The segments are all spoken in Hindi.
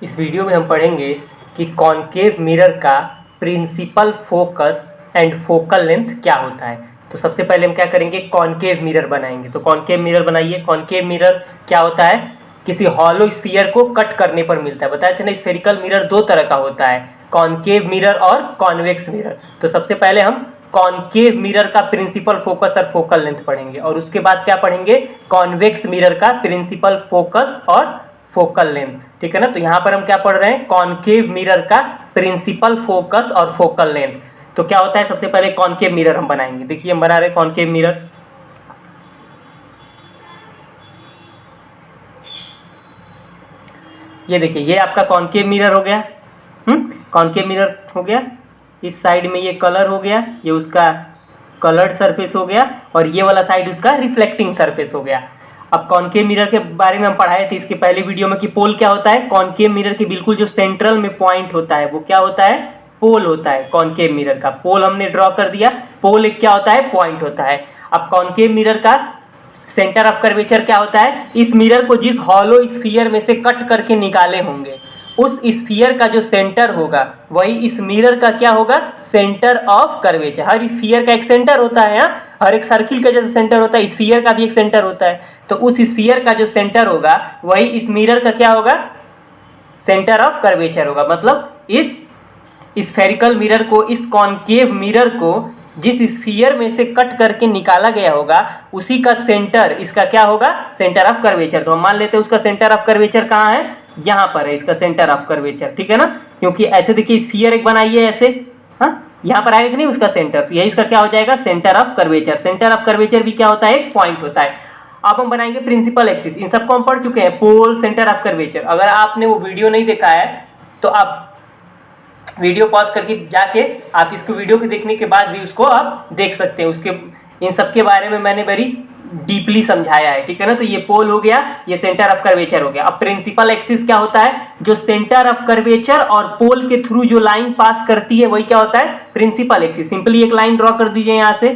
इस वीडियो में हम पढ़ेंगे कि कॉनकेव मिरर का principal focus and focal length क्या होता है। तो सबसे पहले हम क्या करेंगे, कॉनकेव मिरर बनाएंगे। तो कॉनकेव मिरर बनाइए। कॉनकेव मिरर क्या होता है, किसी हॉलो स्फीयर को कट करने पर मिलता है। बताए थे ना, स्फेरिकल मिरर दो तरह का होता है, कॉनकेव मिरर और कॉन्वेक्स मिरर। तो सबसे पहले हम कॉनकेव मिरर का प्रिंसिपल फोकस और फोकल लेंथ पढ़ेंगे और उसके बाद क्या पढ़ेंगे, कॉन्वेक्स मिरर का प्रिंसिपल फोकस और फोकल लेंथ। ठीक है ना। तो यहां पर हम क्या पढ़ रहे हैं, कॉनकेव मिरर का प्रिंसिपल फोकस और फोकल लेंथ। तो क्या होता है, सबसे पहले कॉनकेव मिरर हम बनाएंगे। देखिए हम बना रहे हैं कॉनकेव मिरर। ये देखिए, ये आपका कॉनकेव मिरर हो गया। कॉनकेव मिरर हो गया। इस साइड में ये कलर हो गया, ये उसका कलर्ड सरफेस हो गया और ये वाला साइड उसका रिफ्लेक्टिंग सरफेस हो गया। अब कॉनकेव मिरर के बारे में हम पढ़ाए थे इसके पहले वीडियो में कि पोल क्या होता है। कॉनकेव मिरर के बिल्कुल जो सेंट्रल में पॉइंट होता है वो क्या होता है, पोल होता है। कॉनकेव मिरर का पोल हमने ड्रॉ कर दिया। पोल एक क्या होता है, पॉइंट होता है। अब कॉनकेव मिरर का सेंटर ऑफ कर्वेचर क्या होता है, इस मिरर को जिस हॉलो स्फीयर में से कट करके निकाले होंगे उस स्फीयर का जो सेंटर होगा वही इस मिरर का क्या होगा, centre of curvature. Her sphere का एक सेंटर होता है, हर एक सर्किल का जैसे सेंटर होता है स्फीयर का भी एक सेंटर होता है। तो उस स्फीयर का जो सेंटर होगा वही इस मिरर का क्या होगा, सेंटर ऑफ कर्वेचर होगा। मतलब इस स्फेरिकल मिरर को, इस कॉनकेव मिरर को जिस स्फीयर में से कट करके निकाला गया होगा उसी का सेंटर इसका क्या होगा, सेंटर ऑफ कर्वेचर। तो हम मान लेते हैं उसका सेंटर ऑफ कर्वेचर कहाँ है, यहाँ पर है इसका सेंटर ऑफ कर्वेचर। ठीक है ना, क्योंकि ऐसे देखिए स्फीयर एक बनाइए ऐसे, यहाँ पर आएगा कि नहीं उसका सेंटर, तो यही इसका क्या हो जाएगा, centre of curvature. Centre of curvature भी क्या होता है, एक पॉइंट होता है। अब हम बनाएंगे प्रिंसिपल एक्सिस। इन सबको हम पढ़ चुके हैं, पोल, सेंटर ऑफ कर्वेचर। अगर आपने वो वीडियो नहीं देखा है तो आप वीडियो पॉज करके जाके आप इसको वीडियो के देखने के बाद भी उसको आप देख सकते हैं। उसके इन सब के बारे में मैंने वेरी डीपली समझाया है। ठीक है ना। तो ये पोल हो गया, ये सेंटर ऑफ कर्वेचर हो गया। अब प्रिंसिपल एक्सिस क्या होता है, जो सेंटर ऑफ कर्वेचर और पोल के थ्रू जो लाइन पास करती है वही क्या होता है, प्रिंसिपल एक्सिस। सिंपली एक लाइन ड्रॉ कर दीजिए यहां से,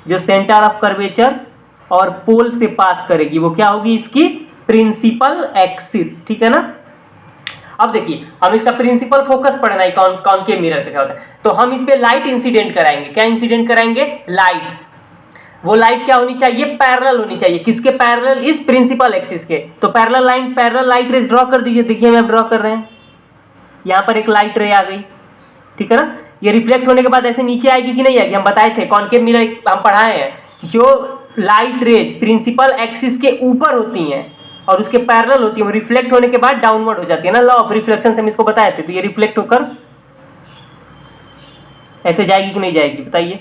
जो सेंटर ऑफ कर्वेचर और पोल से पास करेगी वो क्या होगी, इसकी प्रिंसिपल एक्सिस। ठीक है ना। अब देखिए हम इसका प्रिंसिपल फोकस पढ़ना है कॉनकेव मिरर का क्या होता है। तो हम इस पे लाइट इंसिडेंट कराएंगे। क्या इंसिडेंट कराएंगे, लाइट। वो लाइट क्या होनी चाहिए, पैरेलल होनी चाहिए। किसके पैरेलल, इस प्रिंसिपल एक्सिस के। तो parallel line, parallel light rays draw कर दीजिए। देखिए हम ड्रॉ कर रहे हैं, यहां पर एक लाइट रे आ गई। ठीक है ना। ये रिफ्लेक्ट होने के बाद ऐसे नीचे आएगी कि नहीं आएगी, हम बताए थे कॉनकेव मिरर हम पढ़ाए हैं, जो लाइट रेज प्रिंसिपल एक्सिस के ऊपर होती हैं और उसके पैरेलल होती है, वो रिफ्लेक्ट होने के बाद डाउनवर्ड हो जाती है ना, लॉ ऑफ रिफ्लेक्शन से हम इसको बताए थे। तो ये रिफ्लेक्ट होकर ऐसे जाएगी कि नहीं जाएगी, बताइए।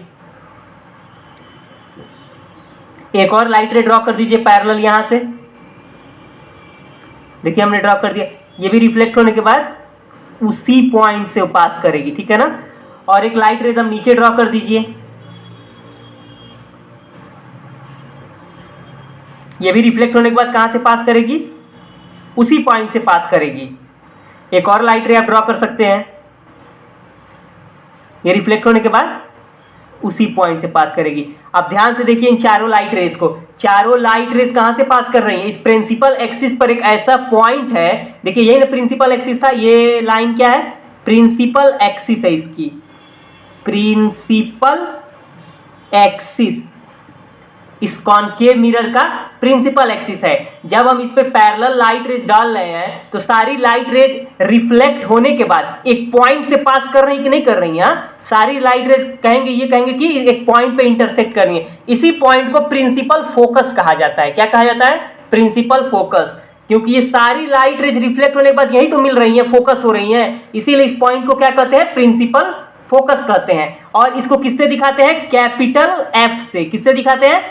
एक और लाइट रे ड्रॉ कर दीजिए पैरेलल यहां से। देखिए हमने ड्रॉ कर दिया, ये भी रिफ्लेक्ट होने के बाद उसी पॉइंट से पास करेगी। ठीक है ना। और एक लाइट रेज हम नीचे ड्रॉ कर दीजिए, ये भी रिफ्लेक्ट होने के बाद कहां से पास करेगी, उसी पॉइंट से पास करेगी। एक और लाइट रे आप ड्रॉ कर सकते हैं, ये रिफ्लेक्ट होने के बाद उसी पॉइंट से पास करेगी। अब ध्यान से देखिए इन चारों लाइट रेज को, चारों लाइट रेज कहां से पास कर रही हैं, इस प्रिंसिपल एक्सिस पर एक ऐसा पॉइंट है। देखिए यही ना प्रिंसिपल एक्सिस था, ये लाइन क्या है, प्रिंसिपल एक्सिस है इसकी, प्रिंसिपल एक्सिस इस कॉनकेव मिरर का प्रिंसिपल एक्सिस है। जब हम इस पे पैरेलल लाइट रेज डाल रहे हैं तो सारी लाइट रेज रिफ्लेक्ट होने के बाद एक पॉइंट से पास कर रही कि नहीं कर रही हैं, सारी लाइट रेज कहेंगे, ये कहेंगे कि एक पॉइंट पे इंटरसेक्ट कर रही है। इसी पॉइंट को प्रिंसिपल फोकस कहा जाता है। क्या कहा जाता है, प्रिंसिपल फोकस। क्योंकि ये सारी लाइट रेज रिफ्लेक्ट होने के बाद यही तो मिल रही है, फोकस हो रही है, इसीलिए इस पॉइंट को क्या कहते हैं, प्रिंसिपल फोकस कहते हैं। और इसको किससे दिखाते हैं, कैपिटल एफ से। किससे दिखाते हैं,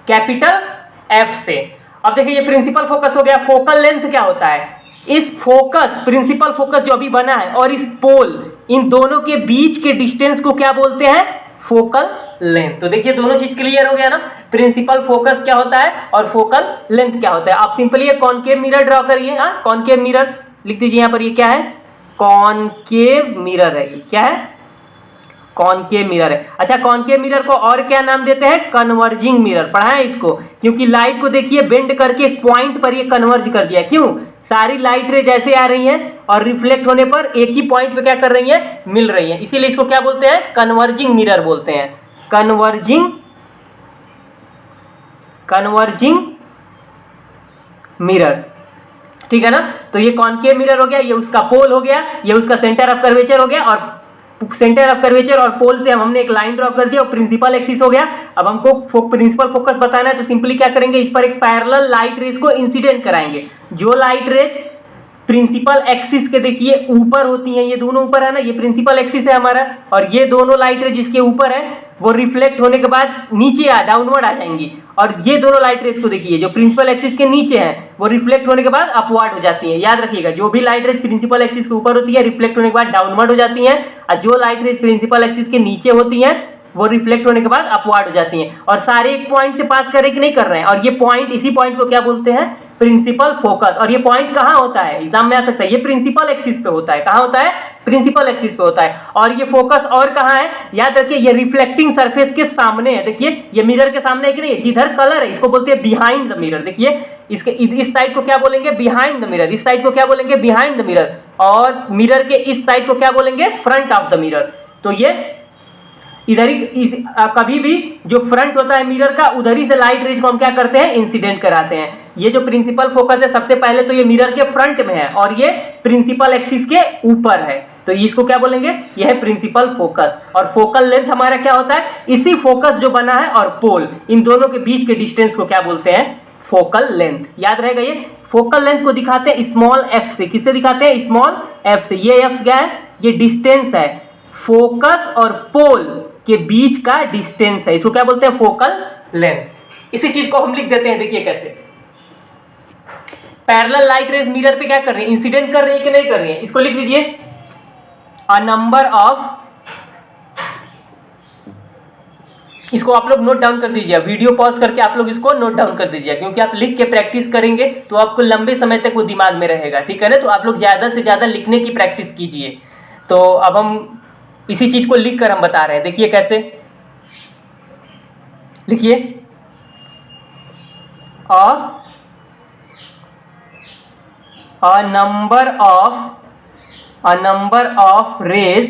कैपिटल एफ से। अब देखिए ये प्रिंसिपल फोकस हो गया। फोकल लेंथ क्या होता है, इस फोकस, प्रिंसिपल फोकस जो अभी बना है और इस पोल, इन दोनों के बीच के डिस्टेंस को क्या बोलते हैं, फोकल लेंथ। तो देखिए दोनों चीज क्लियर हो गया ना, प्रिंसिपल फोकस क्या होता है और फोकल लेंथ क्या होता है। आप सिंपली ये कॉनकेव मिरर ड्रॉ करिए। कॉनकेव मिरर लिख दीजिए यहां पर, ये क्या है, कॉनकेव मिरर है। ये क्या है, कॉनकेव मिरर है। अच्छा, कॉनकेव मिरर को और क्या नाम देते हैं? Converging mirror. पढ़ा है इसको, क्योंकि लाइट को देखिए बेंड करके एक पॉइंट पर ये कन्वर्ज कर दिया। क्यों? सारी लाइट रे जैसे आ रही हैं और रिफ्लेक्ट होने पर एक ही पॉइंट पे क्या कर रही हैं? मिल रही हैं। इसीलिए इसको क्या बोलते हैं? कन्वर्जिंग मिरर बोलते हैं। कन्वर्जिंग मिरर, ठीक है ना। तो ये कॉनकेव मिरर हो गया, ये उसका पोल हो गया, ये उसका सेंटर ऑफ कर्वेचर हो गया, और सेंटर ऑफ कर्वेचर और पोल से हमने एक लाइन ड्रॉ कर दिया और प्रिंसिपल एक्सिस हो गया। अब हमको प्रिंसिपल फोकस बताना है, तो सिंपली क्या करेंगे? इस पर एक पैरेलल लाइट रेज को इंसिडेंट कराएंगे। जो लाइट रेज प्रिंसिपल एक्सिस के देखिए ऊपर होती हैं, ये दोनों ऊपर है ना, ये प्रिंसिपल एक्सिस है हमारा, और ये दोनों लाइट रेज जिसके ऊपर है वो रिफ्लेक्ट होने के बाद नीचे डाउनवर्ड आ जाएंगी, और ये दोनों लाइट रेज को देखिए जो प्रिंसिपल एक्सिस के नीचे है वो रिफ्लेक्ट होने के बाद अपवर्ड हो जाती है। याद रखिएगा, जो भी लाइट रेज प्रिंसिपल एक्सिस के ऊपर होती है रिफ्लेक्ट होने के बाद डाउनवर्ड हो जाती है, और जो लाइट रेज प्रिंसिपल एक्सिस के नीचे होती है वो रिफ्लेक्ट होने के बाद अपवर्ड हो जाती हैं। और सारे एक पॉइंट से पास करे कि नहीं कर रहे हैं, और ये पॉइंट, इसी पॉइंट को क्या बोलते हैं? Principal focus. और ये पॉइंट कहां होता है? एग्जाम में आ सकता है। ये प्रिंसिपल एक्सिस पे होता है। कहां होता है? प्रिंसिपल एक्सिस पे होता है। और ये फोकस और कहां है? याद रखिए, ये रिफ्लेक्टिंग सरफेस के सामने है। देखिए, ये मिरर के सामने है कि नहीं? जिधर कलर है इसको बोलते हैं बिहाइंड द मिरर। देखिए, इसके इस साइड को क्या बोलेंगे? Behind the mirror. इस साइड को क्या बोलेंगे? Behind the mirror. और मिरर के इस साइड को क्या बोलेंगे? Front of the mirror. तो ये इधर ही कभी भी जो फ्रंट होता है मिरर का, उधर ही से लाइट रेज को हम क्या करते हैं? इंसिडेंट कराते हैं। ये जो प्रिंसिपल फोकस है, सबसे पहले तो ये मिरर के फ्रंट में है और ये प्रिंसिपल एक्सिस के ऊपर है, तो इसको क्या बोलेंगे? यह है प्रिंसिपल फोकस। और फोकल लेंथ हमारा क्या होता है? इसी फोकस जो बना है और पोल, इन दोनों के बीच के डिस्टेंस को क्या बोलते हैं? Focal length. याद रहेगा, ये फोकल लेंथ को दिखाते हैं स्मॉल एफ से। किससे दिखाते हैं? स्मॉल एफ से। ये एफ क्या है? ये डिस्टेंस है, फोकस और पोल के बीच का डिस्टेंस है, इसको क्या बोलते हैं? Focal length. इसी चीज को हम लिख देते हैं, देखिए कैसे। पैरेलल लाइट रेज मिरर पे क्या कर रही है? इंसिडेंट कर रही है कि नहीं कर रही है? इसको लिख लीजिए, अ नंबर ऑफ, इसको आप लोग नोट डाउन कर दीजिए, वीडियो पॉज करके आप लोग इसको नोट डाउन कर दीजिए, क्योंकि आप लिख के प्रैक्टिस करेंगे तो आपको लंबे समय तक वो दिमाग में रहेगा, ठीक है ना। तो आप लोग ज्यादा से ज्यादा लिखने की प्रैक्टिस कीजिए। तो अब हम इसी चीज को लिख कर हम बता रहे हैं, देखिए कैसे। लिखिए, a number of rays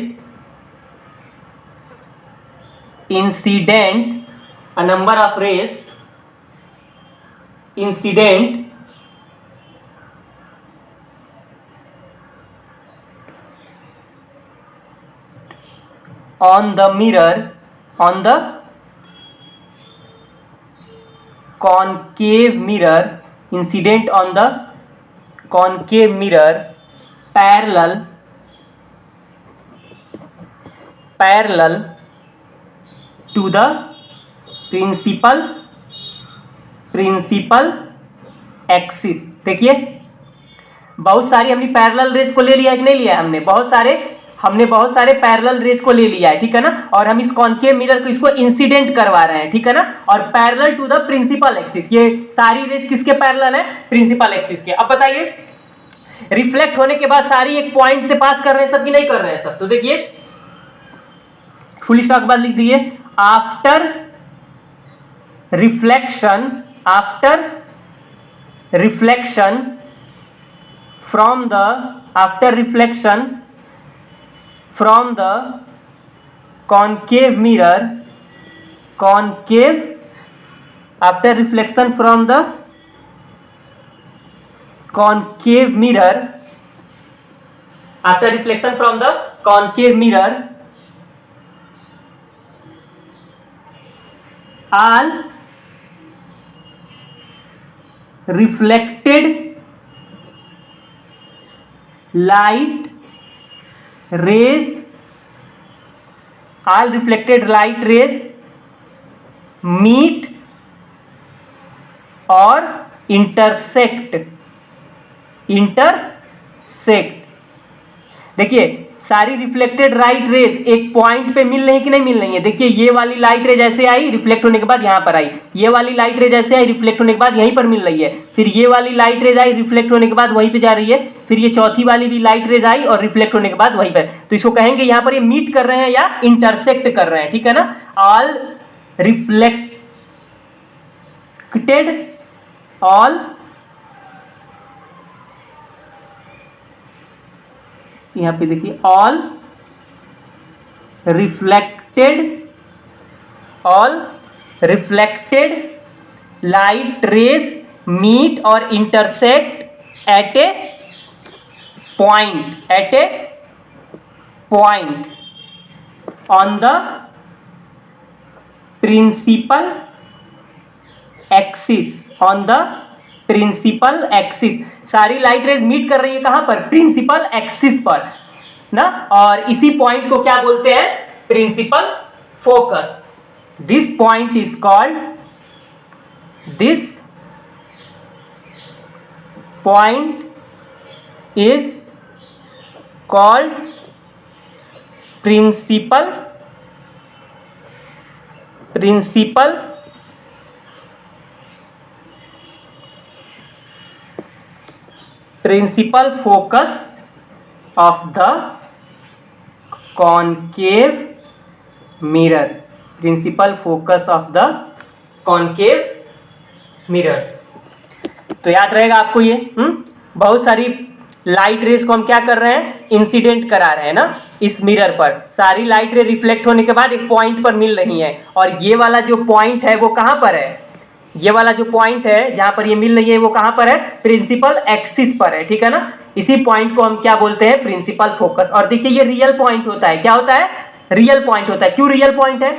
incident, a number of rays incident on the mirror, on the concave mirror, incident on the concave mirror parallel to the principal axis. देखिए, बहुत सारी हमने पैरेलल रेज को ले लिया है कि नहीं लिया? हमने बहुत सारे पैरेलल रेज को ले लिया है, ठीक है ना। और हम इस कॉनकेव मिरर को इसको इंसिडेंट करवा रहे हैं, ठीक है ना। और parallel to the principal axis, ये सारी रेज किसके पैरेलल है? प्रिंसिपल एक्सिस के। अब बताइए, रिफ्लेक्ट होने के बाद सारी एक पॉइंट से पास कर रहे हैं सब कि नहीं कर रहे हैं सब? तो देखिए, फुल स्टॉप के बाद लिख दीजिए, after reflection from the concave mirror, after reflection from the concave mirror, all reflected light rays meet or intersect। देखिए, सारी रिफ्लेक्टेड लाइट रेज एक पॉइंट पे मिल रही कि नहीं मिल रही है। देखिए ये वाली लाइट रेज ऐसे आई, रिफ्लेक्ट होने के बाद यहाँ पर आई, ये वाली लाइट रेज ऐसे आई, रिफ्लेक्ट होने के बाद यहीं पर मिल रही है, फिर ये वाली लाइट रेज आई, रिफ्लेक्ट होने के बाद वहीं पे जा रही है, फिर ये चौथी वाली भी लाइट रेज आई और रिफ्लेक्ट होने के बाद वहीं पर। तो इसको कहेंगे यहाँ पर ये मीट कर रहे हैं या इंटरसेक्ट कर रहे हैं, ठीक है ना। ऑल यहाँ पे देखिए all reflected light rays meet और intersect at a point on the principal axis. सारी लाइट रेज मीट कर रही है कहां पर, प्रिंसिपल एक्सिस पर ना, और इसी पॉइंट को क्या बोलते हैं, principal focus. This point is called principal focus of the concave mirror. Principal focus of the concave mirror. तो याद रहेगा आपको ये। बहुत सारी लाइट रेज को हम क्या कर रहे हैं, इंसिडेंट करा रहे हैं ना इस मिरर पर। सारी लाइट रे रिफ्लेक्ट होने के बाद एक पॉइंट पर मिल रही है, और ये वाला जो पॉइंट है वो कहां पर है, ये वाला जो पॉइंट है जहां पर ये मिल रही है वो कहां पर है, प्रिंसिपल एक्सिस पर है, ठीक है ना। इसी पॉइंट को हम क्या बोलते हैं, प्रिंसिपल फोकस। और देखिए ये रियल पॉइंट होता है, क्या होता है, रियल पॉइंट होता है। क्यों रियल पॉइंट है,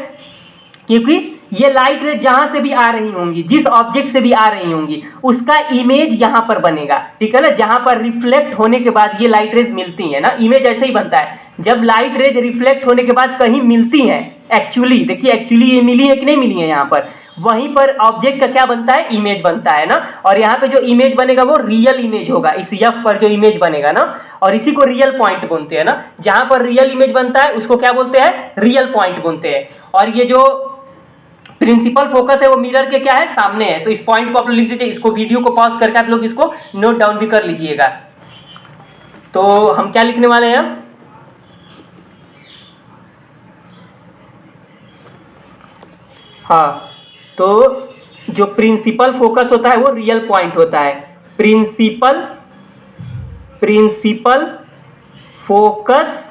क्योंकि ये लाइट रे जहां से भी आ रही होंगी, जिस ऑब्जेक्ट से भी आ रही होंगी, उसका इमेज यहां पर बनेगा, ठीक है ना। जहां पर रिफ्लेक्ट होने के बाद ये लाइट रेज मिलती है ना, इमेज ऐसे ही बनता है। जब लाइट रेज रिफ्लेक्ट होने के बाद कहीं मिलती हैं, एक्चुअली देखिए एक्चुअली ये मिली है कि नहीं मिली है, यहाँ पर वहीं पर ऑब्जेक्ट का क्या बनता है, इमेज बनता है ना। और यहाँ पे जो इमेज बनेगा वो रियल इमेज होगा, इस एफ पर जो इमेज बनेगा ना, और इसी को रियल पॉइंट बोलते हैं ना। जहां पर रियल इमेज बनता है उसको क्या बोलते हैं, रियल पॉइंट बोलते हैं। और ये जो प्रिंसिपल फोकस है वो मिरर के क्या है, सामने है। तो इस पॉइंट को आप लोग लिख दीजिए, इसको वीडियो को पॉज करके आप लोग इसको नोट डाउन भी कर लीजिएगा। तो हम क्या लिखने वाले हैं, हाँ, तो जो प्रिंसिपल फोकस होता है वो रियल पॉइंट होता है। Principal focus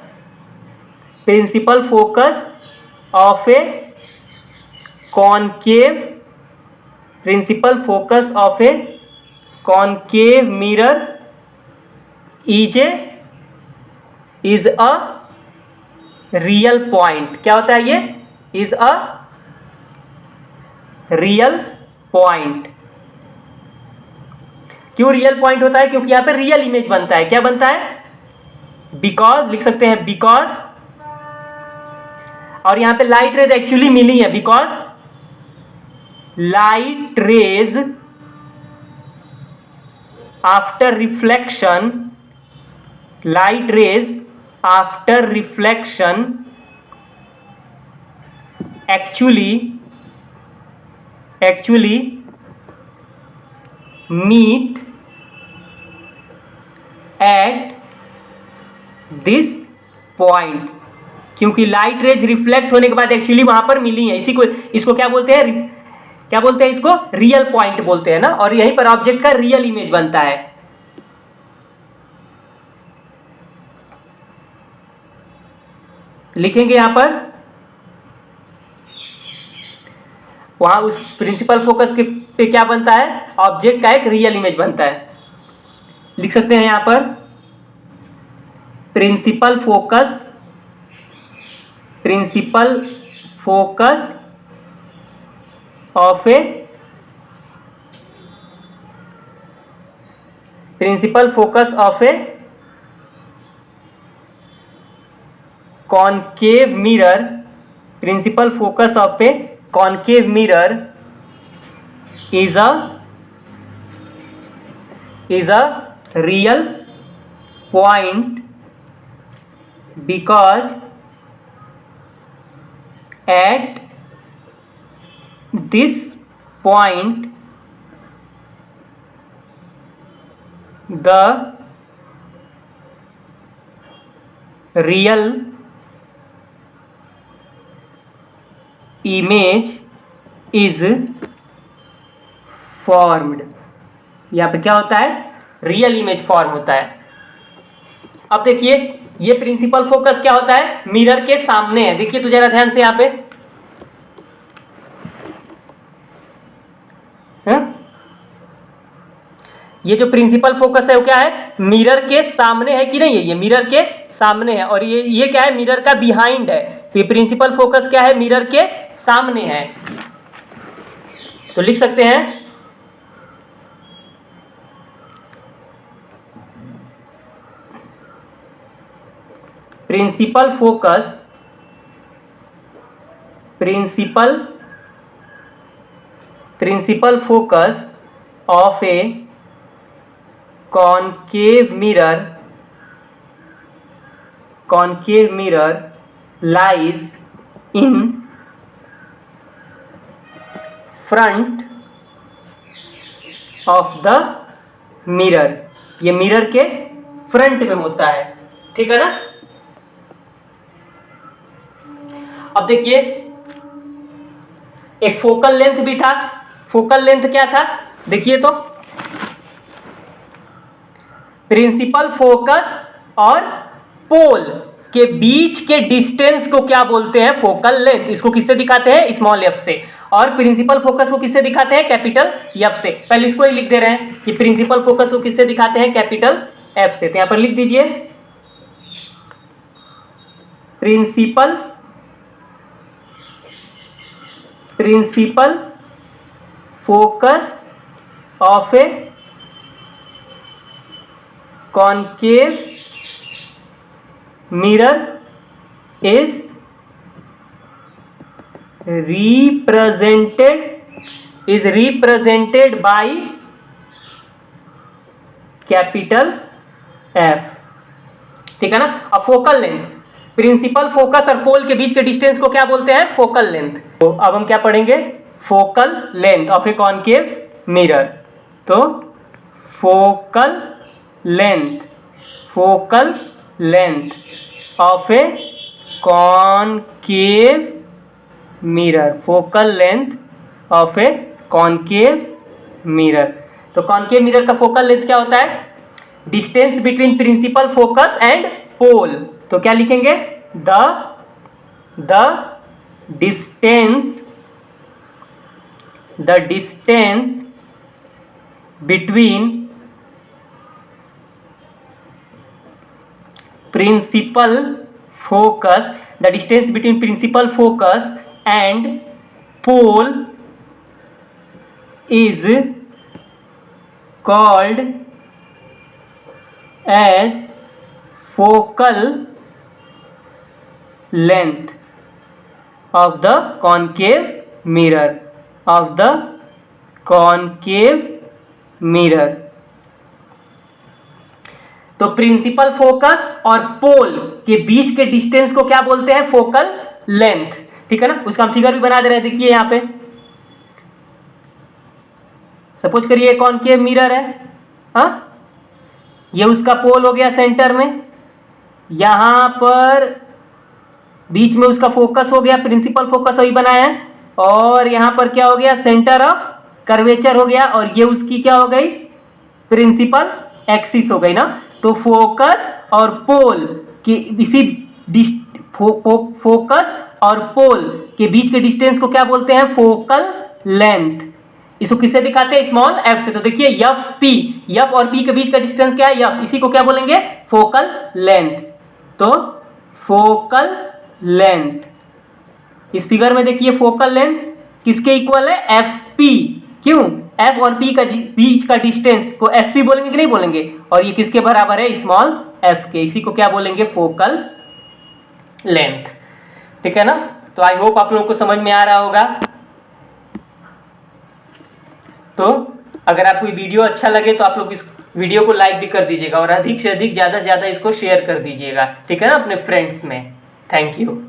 of a concave mirror is a real point. क्या होता है ये, इज अ रियल पॉइंट। क्यों रियल पॉइंट होता है, क्योंकि यहां पे रियल इमेज बनता है। क्या बनता है, बिकॉज, लिख सकते हैं बिकॉज, और यहां पे लाइट रेज एक्चुअली मिली है, because light rays after reflection actually meet at this point। क्योंकि लाइट रेज रिफ्लेक्ट होने के बाद एक्चुअली वहां पर मिली है, इसको क्या बोलते हैं, इसको रियल पॉइंट बोलते हैं ना। और यहीं पर ऑब्जेक्ट का रियल इमेज बनता है। लिखेंगे यहां पर, वहां उस प्रिंसिपल फोकस के पे क्या बनता है, ऑब्जेक्ट का एक रियल इमेज बनता है। लिख सकते हैं यहां पर principal focus of a concave mirror. Principal focus of a concave mirror is a real point because at this point the real image is formed। यहाँ पे क्या होता है, रियल इमेज फॉर्म होता है। अब देखिए ये प्रिंसिपल फोकस क्या होता है, मिरर के सामने है। देखिए तो जरा ध्यान से यहाँ पे ये जो प्रिंसिपल फोकस है वो क्या है, मिरर के सामने है कि नहीं है, ये मिरर के सामने है। और ये क्या है, मिरर का बिहाइंड है। तो ये प्रिंसिपल फोकस क्या है, मिरर के सामने है। तो लिख सकते हैं principal focus of a concave mirror lies in front of the mirror। ये मिरर के फ्रंट में होता है, ठीक है ना। अब देखिए एक फोकल लेंथ भी था। फोकल लेंथ क्या था, देखिए तो प्रिंसिपल फोकस और पोल के बीच के डिस्टेंस को क्या बोलते हैं, फोकल लेंथ। इसको किससे दिखाते हैं, स्मॉल एफ से। और प्रिंसिपल फोकस को किससे दिखाते हैं, कैपिटल एफ से। पहले इसको ही लिख दे रहे हैं कि प्रिंसिपल फोकस को किससे दिखाते हैं, कैपिटल एफ से। तो यहां पर लिख दीजिए principal focus of a concave mirror is represented by capital F, ठीक है ना। अब फोकल लेंथ, प्रिंसिपल फोकस और पोल के बीच के डिस्टेंस को क्या बोलते हैं, फोकल लेंथ। तो अब हम क्या पढ़ेंगे, focal length of a concave mirror. तो focal length of a concave mirror, focal length of a concave mirror. तो कॉनकेव मिरर का फोकल लेंथ क्या होता है, distance between principal focus and pole. तो क्या लिखेंगे, the distance between principal focus and pole is called as focal length of the concave mirror। तो प्रिंसिपल फोकस और पोल के बीच के डिस्टेंस को क्या बोलते हैं, फोकल लेंथ, ठीक है ना। उसका हम फिगर भी बना दे रहे हैं। देखिए यहां पे सपोज करिए कॉनकेव मिरर है, हाँ, ये उसका पोल हो गया सेंटर में, यहां पर बीच में उसका फोकस हो गया, प्रिंसिपल फोकस वही बनाया है, और यहां पर क्या हो गया, सेंटर ऑफ कर्वेचर हो गया, और ये उसकी क्या हो गई, प्रिंसिपल एक्सिस हो गई ना। तो फोकस और पोल के इसी फोकस और पोल के बीच के डिस्टेंस को क्या बोलते हैं, फोकल लेंथ। इसको किससे दिखाते हैं, स्मॉल एफ से। तो देखिए एफ और पी के बीच का डिस्टेंस क्या है, एफ, इसी को क्या बोलेंगे, फोकल लेंथ। तो फोकल लेंथ, इस फिगर में देखिए फोकल लेंथ किसके इक्वल है, एफ पी। क्यों, एफ और पी का बीच का डिस्टेंस को एफ पी बोलेंगे कि नहीं बोलेंगे, और ये किसके बराबर है, स्मॉल एफ के। इसी को क्या बोलेंगे, फोकल लेंथ, ठीक है ना। तो आई होप आप लोगों को समझ में आ रहा होगा। तो अगर आपको वीडियो अच्छा लगे तो आप लोग वीडियो को लाइक भी कर दीजिएगा और अधिक से अधिक ज़्यादा से ज़्यादा इसको शेयर कर दीजिएगा, ठीक है ना, अपने फ्रेंड्स में। Thank you.